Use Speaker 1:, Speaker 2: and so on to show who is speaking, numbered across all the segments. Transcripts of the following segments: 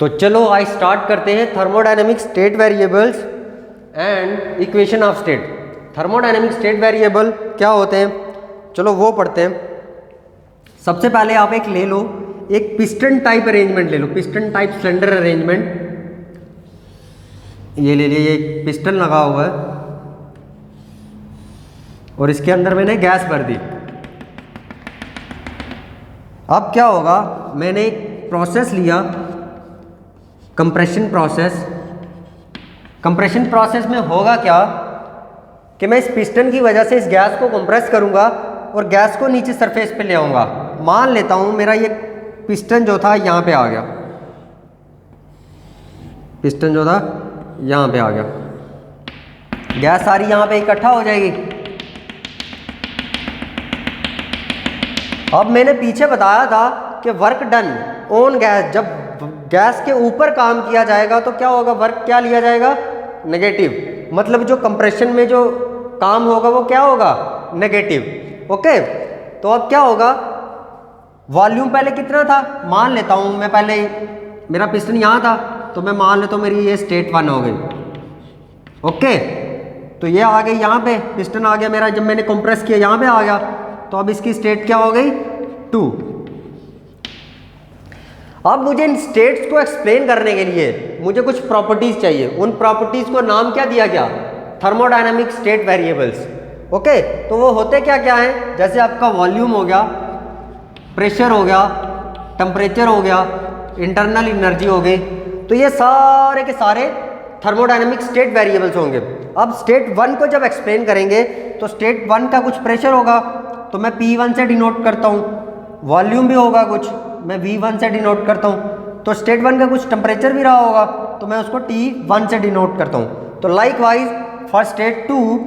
Speaker 1: तो चलो आज स्टार्ट करते हैं thermodynamic state variables and equation of state. Thermodynamic state variable क्या होते हैं, चलो वो पढ़ते हैं। सबसे पहले आप एक ले लो, एक पिस्टन टाइप अरेंजमेंट ले लो, पिस्टन टाइप सिलेंडर अरेंजमेंट। ये ले लिए, ये पिस्टन लगा हुआ है और इसके अंदर मैंने गैस भर दी। अब क्या होगा, मैंने एक प्रोसेस लिया, कंप्रेशन प्रोसेस। कंप्रेशन प्रोसेस में होगा क्या कि मैं इस पिस्टन की वजह से इस गैस को कंप्रेस करूंगा और गैस को नीचे सरफेस पे ले आऊंगा। मान लेता हूं मेरा ये पिस्टन जो था यहां पे आ गया, पिस्टन जो था यहां पे आ गया, गैस सारी यहां पे इकट्ठा हो जाएगी। अब मैंने पीछे बताया था कि वर्क डन ऑन गैस, जब गैस के ऊपर काम किया जाएगा तो क्या होगा, वर्क क्या लिया जाएगा, नेगेटिव। मतलब जो कंप्रेशन में जो काम होगा वो क्या होगा, नेगेटिव। ओके, तो अब क्या होगा, वॉल्यूम पहले कितना था, मान लेता हूं मैं, पहले मेरा पिस्टन यहां था तो मैं मान लेता हूं मेरी ये स्टेट 1 हो गई। ओके, तो ये आ गई यहां पे, पिस्टन आ गया मेरा, जब मैंने कंप्रेस किया यहां पे आ गया, तो अब इसकी स्टेट क्या हो गई, 2। अब मुझे इन स्टेट्स को एक्सप्लेन करने के लिए मुझे कुछ प्रॉपर्टीज चाहिए। उन प्रॉपर्टीज को नाम क्या दिया गया, थर्मोडायनामिक स्टेट वेरिएबल्स। ओके, तो वो होते क्या क्या हैं, जैसे आपका वॉल्यूम हो गया, प्रेशर हो गया, टेम्परेचर हो गया, इंटरनल एनर्जी हो गई। तो ये सारे के सारे थर्मोडायनामिक स्टेट वेरिएबल्स होंगे। अब स्टेट 1 को जब एक्सप्लेन करेंगे तो स्टेट 1 का कुछ प्रेशर होगा तो मैं P1 से डिनोट करता हूँ, वॉल्यूम भी होगा कुछ, मैं V1 से डिनोट करता हूँ। तो स्टेट 1 का कुछ टेम्परेचर भी रहा होगा तो मैं उसको T1 से डिनोट करता हूँ। तो like wise for state 2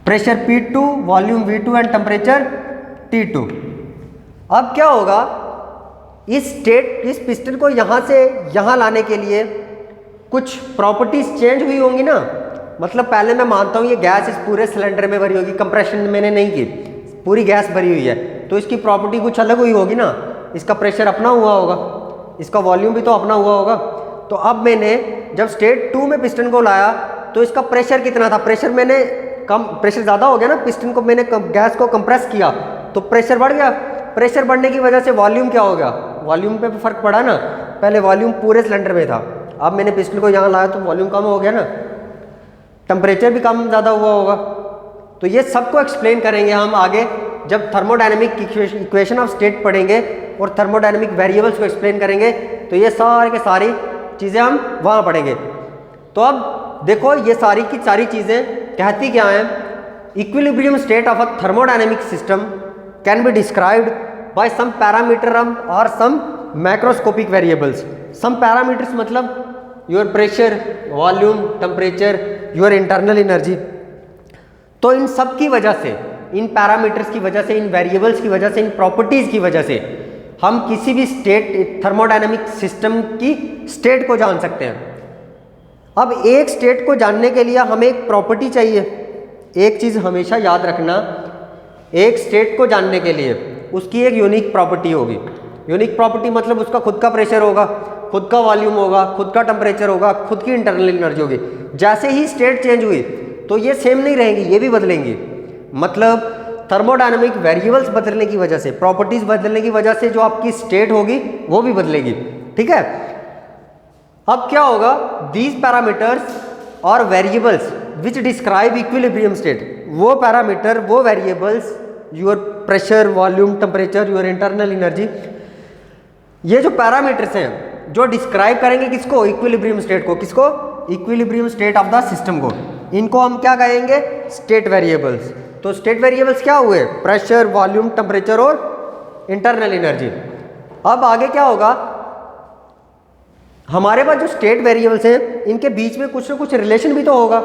Speaker 1: pressure P2, volume V2 and temperature T2। अब क्या होगा, इस पिस्टन को यहाँ से यहाँ लाने के लिए कुछ प्रॉपर्टीज चेंज हुई होंगी ना। मतलब पहले मैं मानता हूँ ये गैस इस पूरे सिलेंडर में भरी होगी, कंप्रेशन मैंने नहीं की, पूरी गैस भरी हुई है, तो इसकी प्रॉपर्टी कुछ अलग हुई होगी ना। इसका प्रेशर अपना हुआ होगा, इसका वॉल्यूम भी तो अपना हुआ होगा। तो अब मैंने जब स्टेट 2 में पिस्टन को लाया तो इसका प्रेशर कितना था, प्रेशर मैंने कम, प्रेशर ज़्यादा हो गया ना, पिस्टन को मैंने गैस को कंप्रेस किया तो प्रेशर बढ़ गया। प्रेशर बढ़ने की वजह से वॉल्यूम क्या हो गया, वॉल्यूम पे फर्क पड़ा ना। पहले वॉल्यूम पूरे सिलेंडर में था, अब मैंने पिस्टन को यहाँ लाया तो वॉल्यूम कम हो गया ना, टेम्परेचर भी कम ज़्यादा हुआ होगा। तो ये सबको एक्सप्लेन करेंगे हम आगे जब थर्मोडायनेमिक इक्वेशन ऑफ स्टेट पढ़ेंगे और थर्मोडायनेमिक वेरिएबल्स को एक्सप्लेन करेंगे, तो ये सारे के सारी चीज़ें हम वहाँ पढ़ेंगे। तो अब देखो ये सारी की सारी चीज़ें कहती क्या हैं, equilibrium state of a thermodynamic system can be described by some parameter और some macroscopic variables. Some parameters मतलब your pressure, volume, temperature, your internal energy. तो इन सब की वजह से, इन पैरामीटर्स की वजह से, इन वेरिएबल्स की वजह से, इन प्रॉपर्टीज की वजह से हम किसी भी स्टेट, थर्मोडायनेमिक सिस्टम की स्टेट को जान सकते हैं। अब एक स्टेट को जानने के लिए हमें एक प्रॉपर्टी चाहिए। एक चीज़ हमेशा याद रखना, एक स्टेट को जानने के लिए उसकी एक यूनिक प्रॉपर्टी होगी। यूनिक प्रॉपर्टी मतलब उसका खुद का प्रेशर होगा, खुद का वॉल्यूम होगा, खुद का टेम्परेचर होगा, खुद की इंटरनल एनर्जी होगी। जैसे ही स्टेट चेंज हुई तो ये सेम नहीं रहेंगी, ये भी बदलेंगी। मतलब थर्मोडायनेमिक वेरिएबल्स बदलने की वजह से, प्रॉपर्टीज बदलने की वजह से जो आपकी स्टेट होगी वो भी बदलेगी। ठीक है, अब क्या होगा, दीज पैरामीटर्स और variables which describe equilibrium state, वो पैरामीटर, वो variables, your pressure, volume, temperature, your internal energy, ये जो पैरामीटर्स हैं जो डिस्क्राइब करेंगे किसको, इक्विलिब्रियम स्टेट को, किसको, equilibrium state of the system को, इनको हम क्या कहेंगे, स्टेट वेरिएबल्स। तो स्टेट वेरिएबल्स क्या हुए, प्रेशर, वॉल्यूम, टेम्परेचर और इंटरनल एनर्जी। अब आगे क्या होगा, हमारे पास जो स्टेट वेरिएबल्स हैं इनके बीच में कुछ ना कुछ रिलेशन भी तो होगा।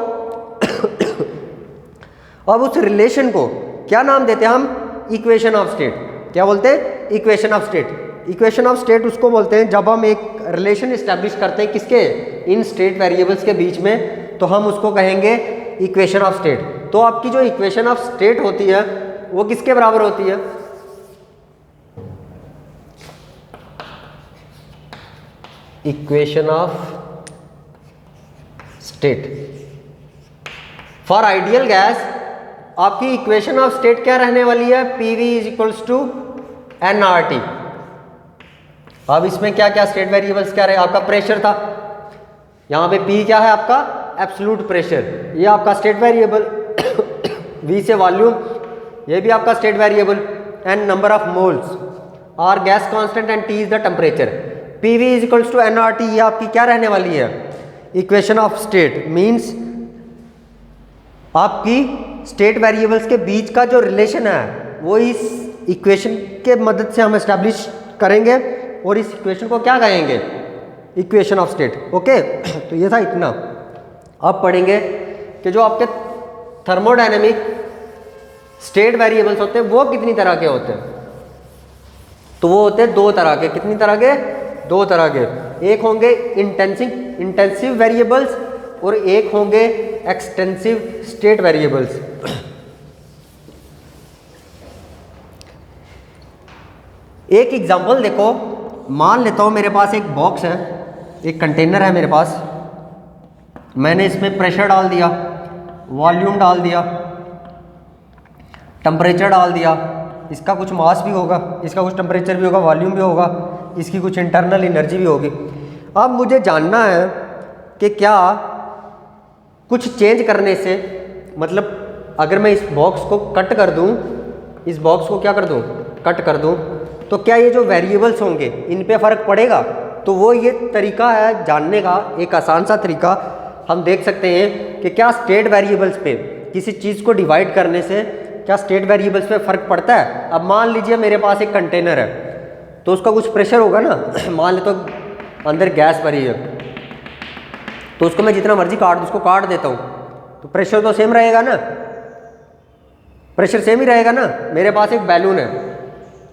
Speaker 1: अब उस रिलेशन को क्या नाम देते हैं हम, इक्वेशन ऑफ स्टेट। क्या बोलते हैं, equation of state. Equation of state उसको बोलते हैं जब हम एक रिलेशन इस्टेब्लिश करते हैं किसके, इन स्टेट वेरिएबल्स के बीच में, तो हम उसको कहेंगे इक्वेशन ऑफ स्टेट। तो आपकी जो इक्वेशन ऑफ स्टेट होती है वो किसके बराबर होती है, equation of state for ideal gas, आपकी इक्वेशन ऑफ स्टेट क्या रहने वाली है? PV is equals to nRT। अब इसमें क्या क्या स्टेट वेरिएबल्स क्या रहे? आपका प्रेशर था, यहाँ पे P क्या है आपका? एब्सोल्यूट प्रेशर, ये आपका स्टेट वेरिएबल। V से वॉल्यूम, ये भी आपका state variable. N number of moles, R gas constant and T is the temperature. PV is equals to nRT, ये आपकी क्या रहने वाली है? Equation of state. मीन्स आपकी स्टेट वेरिएबल्स के बीच का जो रिलेशन है वो इस इक्वेशन के मदद से हम एस्टैब्लिश करेंगे, और इस इक्वेशन को क्या कहेंगे? Equation of state. ओके, तो ये था इतना। अब पढ़ेंगे कि जो आपके थर्मोडायनेमिक स्टेट वेरिएबल्स होते हैं वो कितनी तरह के होते हैं। तो वो होते हैं दो तरह के। कितनी तरह के? दो तरह के। एक होंगे इंटेंसिव वेरिएबल्स और एक होंगे एक्सटेंसिव स्टेट वेरिएबल्स। एक एग्जांपल देखो, मान लेता हूं मेरे पास एक बॉक्स है, एक कंटेनर है मेरे पास, मैंने इसमें प्रेशर डाल दिया, वॉल्यूम डाल दिया, टेम्परेचर डाल दिया, इसका कुछ मास भी होगा, इसका कुछ टेम्परेचर भी होगा, वॉल्यूम भी होगा, इसकी कुछ इंटरनल एनर्जी भी होगी। अब मुझे जानना है कि क्या कुछ चेंज करने से, मतलब अगर मैं इस बॉक्स को कट कर दूं, इस बॉक्स को क्या कर दूं? कट कर दूं, तो क्या ये जो वेरिएबल्स होंगे इन पे फ़र्क पड़ेगा? तो वो ये तरीका है जानने का, एक आसान सा तरीका। हम देख सकते हैं कि क्या स्टेट वेरिएबल्स पे, किसी चीज़ को डिवाइड करने से क्या स्टेट वेरिएबल्स पे फ़र्क पड़ता है। अब मान लीजिए मेरे पास एक कंटेनर है, तो उसका कुछ प्रेशर होगा ना। मान ले तो अंदर गैस भरी है, तो उसको मैं जितना मर्जी काट दूँ, उसको काट देता हूँ, तो प्रेशर तो सेम रहेगा ना, प्रेशर सेम ही रहेगा ना। मेरे पास एक बैलून है,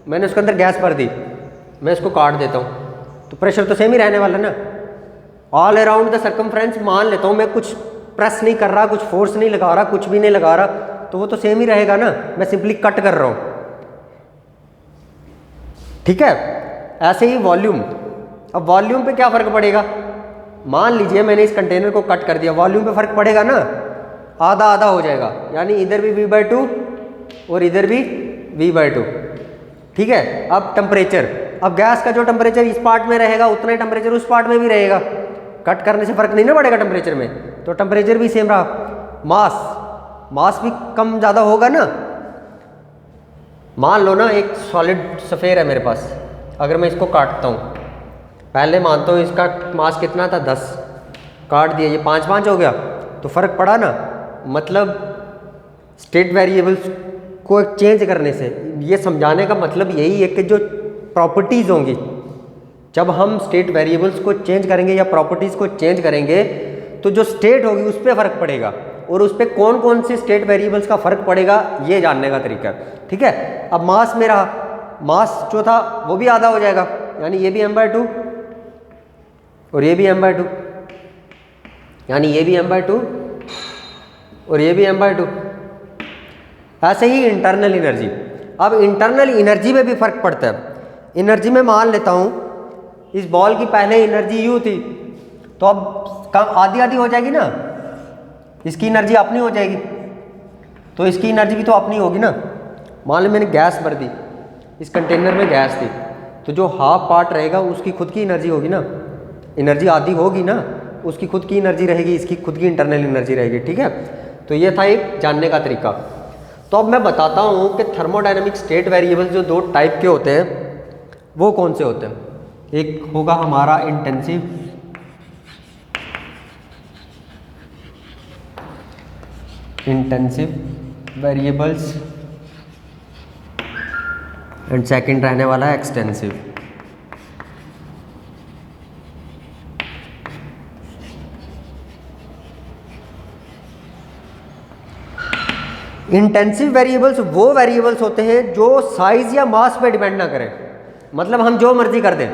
Speaker 1: मैंने उसके अंदर गैस भर दी, मैं इसको काट देता हूँ, तो प्रेशर तो सेम ही रहने वाला ना। ऑल अराउंड द सर्कमफ्रेंस मान लेता हूँ, मैं कुछ प्रेस नहीं कर रहा, कुछ फोर्स नहीं लगा रहा, कुछ भी नहीं लगा रहा, तो वो तो सेम ही रहेगा ना। मैं सिंपली कट कर रहा हूँ, ठीक है। ऐसे ही वॉल्यूम, अब वॉल्यूम पे क्या फ़र्क पड़ेगा? मान लीजिए मैंने इस कंटेनर को कट कर दिया, वॉल्यूम पे फ़र्क पड़ेगा ना, आधा आधा हो जाएगा, यानी इधर भी V/2 और इधर भी V/2, ठीक है। अब टेम्परेचर, अब गैस का जो टेम्परेचर इस पार्ट में रहेगा उतना ही टेम्परेचर उस पार्ट में भी रहेगा। कट करने से फ़र्क नहीं ना पड़ेगा टेम्परेचर में, तो टेम्परेचर भी सेम रहा। मास भी कम ज़्यादा होगा ना। मान लो ना एक सॉलिड सफ़ेयर है मेरे पास, अगर मैं इसको काटता हूँ, पहले मानता हूँ इसका मास कितना था 10, काट दिया, ये 5 हो गया, तो फ़र्क पड़ा ना। मतलब स्टेट वेरिएबल्स को चेंज करने से, ये समझाने का मतलब यही है कि जो प्रॉपर्टीज़ होंगी, जब हम स्टेट वेरिएबल्स को चेंज करेंगे या प्रॉपर्टीज़ को चेंज करेंगे, तो जो स्टेट होगी उस पर फ़र्क पड़ेगा, और उस पर कौन कौन से स्टेट वेरिएबल्स का फ़र्क पड़ेगा ये जानने का तरीका है, ठीक है। अब मास में रहा, मास जो था वो भी आधा हो जाएगा, यानी ये भी m/2 और ये भी m/2, यानी ये भी m/2 और ये भी m/2। ऐसे ही इंटरनल एनर्जी, अब इंटरनल एनर्जी में भी फ़र्क पड़ता है। एनर्जी में मान लेता हूँ इस बॉल की पहले एनर्जी यू थी, तो अब कम आधी आधी हो जाएगी ना, इसकी एनर्जी अपनी हो जाएगी, तो इसकी एनर्जी भी तो अपनी होगी ना। मान लो मैंने गैस भर दी, इस कंटेनर में गैस थी, तो जो हाफ पार्ट रहेगा उसकी खुद की एनर्जी होगी ना, एनर्जी आधी होगी ना, उसकी खुद की एनर्जी रहेगी, इसकी खुद की इंटरनल एनर्जी रहेगी, ठीक है। तो ये था एक जानने का तरीका। तो अब मैं बताता हूँ कि थर्मोडायनेमिक स्टेट वेरिएबल्स जो दो टाइप के होते हैं वो कौन से होते हैं। एक होगा हमारा इंटेंसिव वेरिएबल्स एंड सेकंड रहने वाला है एक्सटेंसिव। इंटेंसिव वेरिएबल्स वो वेरिएबल्स होते हैं जो साइज या मास पे डिपेंड ना करें, मतलब हम जो मर्जी कर दें,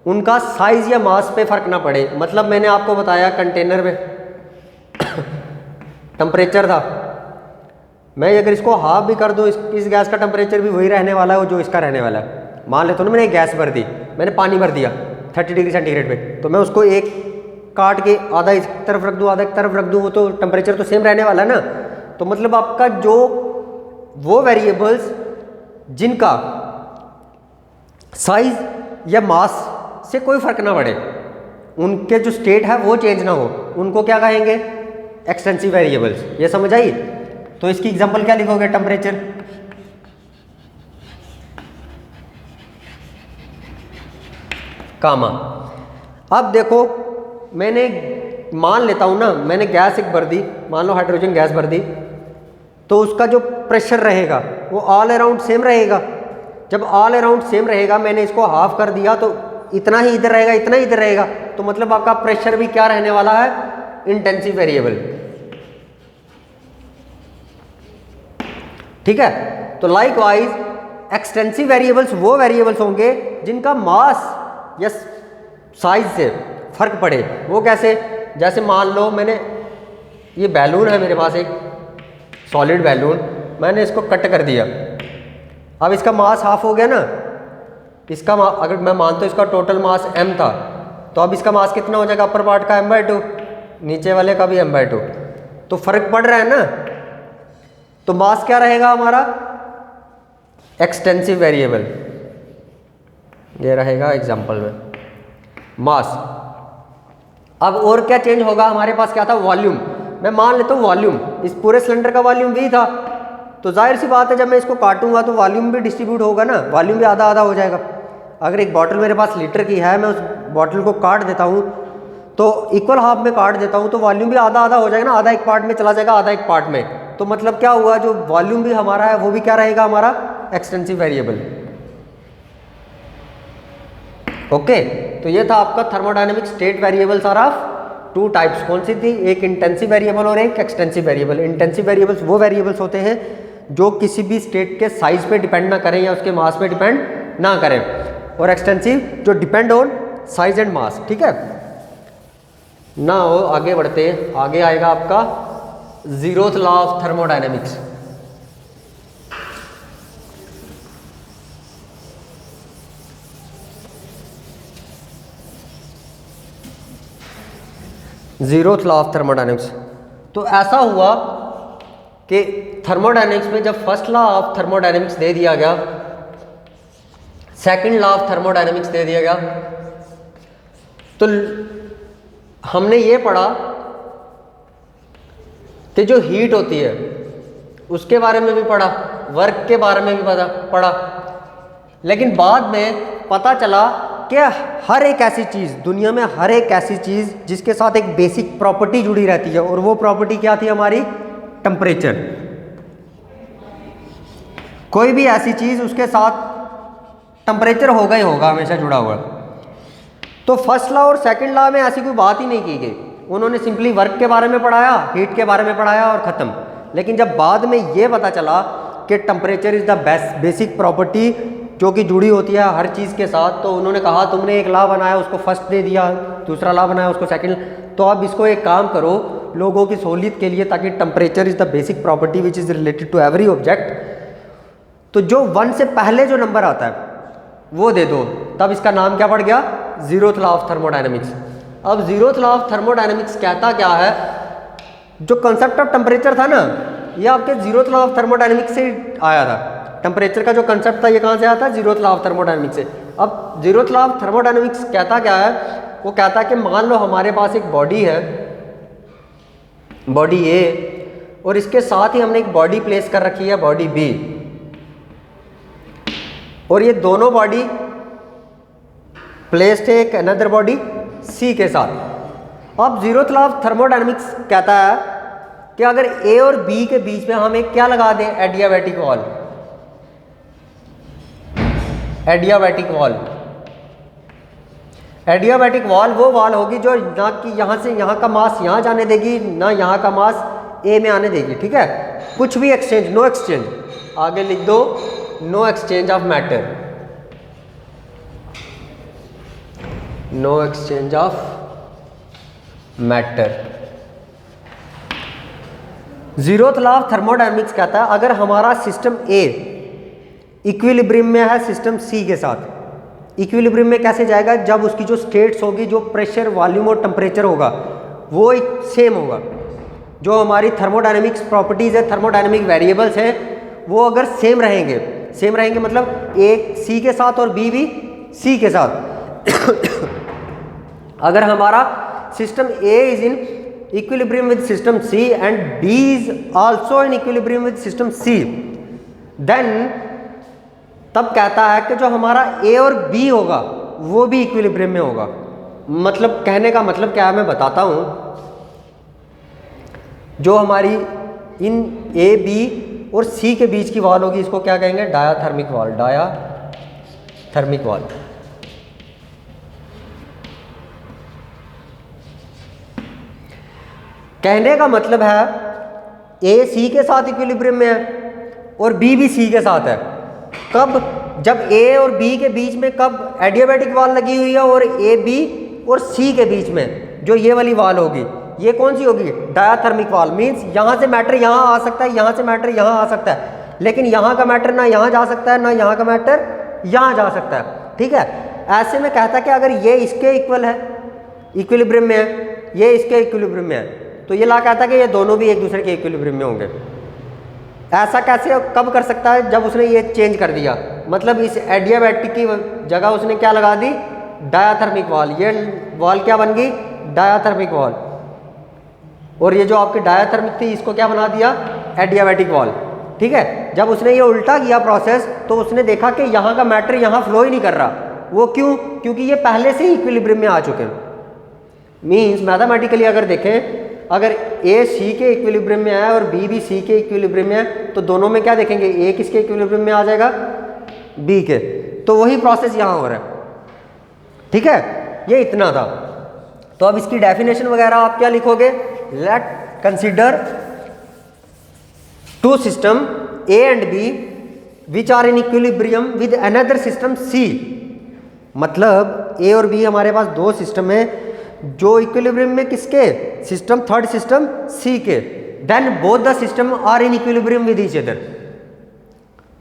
Speaker 1: उनका साइज या मास पे फर्क ना पड़े। मतलब मैंने आपको बताया कंटेनर में टेम्परेचर था, मैं अगर इसको हाफ भी कर दूं, इस गैस का टेम्परेचर भी वही रहने वाला है जो इसका रहने वाला है। मान लेते हो ना मैंने गैस भर दी, मैंने पानी भर दिया, 30 डिग्री सेंटीग्रेड पे, तो मैं उसको एक काट के आधा इस तरफ रख दूँ आधा एक तरफ रख दूँ, वो तो टेम्परेचर तो सेम रहने वाला है ना। तो मतलब आपका जो वो वेरिएबल्स जिनका साइज या मास से कोई फर्क ना पड़े, उनके जो स्टेट है वो चेंज ना हो, उनको क्या कहेंगे? Extensive variables. ये समझ आई? तो इसकी एग्जांपल क्या लिखोगे? टेम्परेचर, कामा। अब देखो मैंने मान लेता हूं ना, मैंने गैस एक भर दी, मान लो हाइड्रोजन गैस भर दी, तो उसका जो प्रेशर रहेगा वो ऑल अराउंड सेम रहेगा। जब ऑल अराउंड सेम रहेगा, मैंने इसको हाफ कर दिया तो इतना ही इधर रहेगा, इतना ही इधर रहेगा, तो मतलब आपका प्रेशर भी क्या रहने वाला है? Intensive variable. ठीक है। तो लाइक वाइज एक्सटेंसिव वेरिएबल्स वो वेरिएबल्स होंगे जिनका मास या साइज से फर्क पड़े। वो कैसे? जैसे मान लो मैंने ये बैलून है मेरे पास, एक सॉलिड बैलून, मैंने इसको कट कर दिया, अब इसका मास हाफ हो गया ना। इसका अगर मैं मानता हूँ इसका टोटल मास m था, तो अब इसका मास कितना हो जाएगा? अपर पार्ट का m/2, नीचे वाले का भी m/2, तो फर्क पड़ रहा है ना। तो मास क्या रहेगा हमारा? Extensive variable. ये रहेगा एग्जांपल में मास। अब और क्या चेंज होगा? हमारे पास क्या था? वॉल्यूम। मैं मान लेता हूँ वॉल्यूम, इस पूरे सिलेंडर का वॉल्यूम V था, तो जाहिर सी बात है जब मैं इसको काटूंगा तो वॉल्यूम भी डिस्ट्रीब्यूट होगा ना, वॉल्यूम भी आधा आधा हो जाएगा। अगर एक बॉटल मेरे पास लीटर की है, मैं उस बॉटल को काट देता हूँ तो इक्वल हाफ में काट देता हूँ, तो वॉल्यूम भी आधा आधा हो जाएगा ना, आधा एक पार्ट में चला जाएगा, आधा एक पार्ट में। तो मतलब क्या हुआ? जो वॉल्यूम भी हमारा है वो भी क्या रहेगा? हमारा एक्सटेंसिव वेरिएबल। ओके। तो ये था आपका thermodynamic state variables are of two types. कौन सी थी? एक इंटेंसिव वेरिएबल और एक एक्सटेंसिव वेरिएबल। इंटेंसिव वेरिएबल्स वो वेरिएबल्स होते हैं जो किसी भी स्टेट के साइज पे डिपेंड ना करें या उसके मास पे डिपेंड ना करें, और एक्सटेंसिव जो depend on size and mass. ठीक है ना। हो आगे बढ़ते हैं। आगे आएगा आपका zeroth law of thermodynamics. Zeroth law of thermodynamics. तो ऐसा हुआ कि थर्मोडायनेमिक्स में जब फर्स्ट लॉ ऑफ थर्मोडायनेमिक्स दे दिया गया, सेकंड लॉ ऑफ थर्मोडायनेमिक्स दे दिया गया, तो हमने ये पढ़ा कि जो हीट होती है उसके बारे में भी पढ़ा, वर्क के बारे में भी पढ़ा, लेकिन बाद में पता चला कि हर एक ऐसी चीज़ दुनिया में, हर एक ऐसी चीज़ जिसके साथ एक बेसिक प्रॉपर्टी जुड़ी रहती है, और वो प्रॉपर्टी क्या थी हमारी? टेम्परेचर। कोई भी ऐसी चीज़ उसके साथ टेम्परेचर होगा ही होगा, हमेशा जुड़ा हुआ। तो फर्स्ट लॉ और सेकंड लॉ में ऐसी कोई बात ही नहीं की गई, उन्होंने सिंपली वर्क के बारे में पढ़ाया, हीट के बारे में पढ़ाया और ख़त्म। लेकिन जब बाद में ये पता चला कि temperature is the basic property जो कि जुड़ी होती है हर चीज़ के साथ, तो उन्होंने कहा तुमने एक लॉ बनाया उसको फर्स्ट दे दिया, दूसरा लॉ बनाया उसको सेकंड, तो अब इसको एक काम करो लोगों की सहूलियत के लिए, ताकि temperature is the basic property which is related to every object, तो जो 1 से पहले जो नंबर आता है वो दे दो। तब इसका नाम क्या पड़ गया? Zeroth law of thermodynamics. अब जीरोथ लॉ ऑफ थर्मोडायनेमिक्स कहता क्या है? जो कंसेप्ट ऑफ टेम्परेचर था ना, ये आपके जीरोथ लॉ ऑफ थर्मोडायनेमिक्स से आया था। टेम्परेचर का जो कंसेप्ट था ये कहाँ से आया था? जीरोथ लॉ ऑफ थर्मोडायनेमिक्स से। अब जीरोथ लॉ ऑफ थर्मोडायनेमिक्स कहता क्या है? वो कहता है कि मान लो हमारे पास एक बॉडी है, बॉडी ए, और इसके साथ ही हमने एक बॉडी प्लेस कर रखी है, बॉडी बी, और ये दोनों बॉडी प्लेस्ड है एक अनदर बॉडी सी के साथ। अब जीरोथ लॉ ऑफ थर्मोडायनेमिक्स कहता है कि अगर ए और बी के बीच में हम एक क्या लगा दें? Adiabatic wall. Adiabatic wall, adiabatic wall वो वॉल होगी जो ना कि यहाँ से यहाँ का मास यहाँ जाने देगी, ना यहाँ का मास ए में आने देगी। ठीक है, कुछ भी एक्सचेंज, नो एक्सचेंज। आगे लिख दो, no exchange of matter, no exchange of matter. Zeroth law of thermodynamics कहता है अगर हमारा सिस्टम ए इक्विलिब्रियम में है सिस्टम सी के साथ, इक्विलिब्रियम में कैसे जाएगा? जब उसकी जो स्टेट्स होगी, जो प्रेशर, वॉल्यूम और टेम्परेचर होगा वो सेम होगा। जो हमारी थर्मोडायनेमिक्स प्रॉपर्टीज़ है, थर्मोडायनेमिक वेरिएबल्स हैं, वो अगर सेम रहेंगे मतलब ए सी के साथ और बी भी सी के साथ। अगर हमारा system A is in equilibrium with system C and B is also in equilibrium with system C, then तब कहता है कि जो हमारा ए और बी होगा वो भी इक्विलिब्रियम में होगा। मतलब कहने का मतलब क्या है मैं बताता हूं। जो हमारी इन ए बी और सी के बीच की वॉल होगी, इसको क्या कहेंगे? Diathermic wall, diathermic wall. कहने का मतलब है ए सी के साथ इक्विलिब्रियम में है और बी भी सी के साथ है। कब? जब ए और बी के बीच में कब एडियाबैटिक वॉल लगी हुई है और ए बी और सी के बीच में जो ये वाली वॉल होगी, ये कौन सी होगी? Diathermic wall. मीन्स यहाँ से मैटर यहाँ आ सकता है, यहाँ से मैटर यहाँ आ सकता है, लेकिन यहाँ का मैटर ना यहाँ जा सकता है, ना यहाँ का मैटर यहाँ जा सकता है। ठीक है, ऐसे में कहता है कि अगर ये इसके इक्वल है, इक्विलिब्रियम में है, ये इसके इक्विलिब्रियम में है, तो ये ला कहता है कि ये दोनों भी एक दूसरे के इक्विलिब्रियम में होंगे। ऐसा कैसे कब कर सकता है? जब उसने ये चेंज कर दिया, मतलब इस एडियाबैटिक की जगह उसने क्या लगा दी? Diathermic wall. ये वॉल क्या बन गई? Diathermic wall. और ये जो आपकी डायाथर्मिक थी इसको क्या बना दिया? Adiabatic wall. ठीक है, जब उसने ये उल्टा किया प्रोसेस तो उसने देखा कि यहाँ का मैटर यहाँ फ्लो ही नहीं कर रहा। वो क्यों? क्योंकि ये पहले से ही इक्विलिब्रियम में आ चुके हैं। मीन्स मैथमेटिकली अगर देखें, अगर ए सी के इक्विलिब्रियम में है और बी भी सी के इक्विलिब्रियम में है, तो दोनों में क्या देखेंगे? ए किसके इक्विलिब्रियम में आ जाएगा? बी के। तो वही प्रोसेस यहाँ हो रहा है। ठीक है, ये इतना था। तो अब इसकी डेफिनेशन वगैरह आप क्या लिखोगे? Let consider two system A and B which are in equilibrium with another system C. मतलब ए और बी हमारे पास दो सिस्टम है जो इक्विलिब्रियम में किसके? सिस्टम थर्ड सिस्टम सी के। Then both the system are in equilibrium with each other.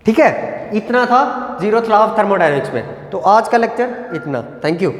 Speaker 1: ठीक है, इतना था जीरोथ लॉ ऑफ थर्मोडायनेमिक्स में। तो आज का लेक्चर इतना। Thank you.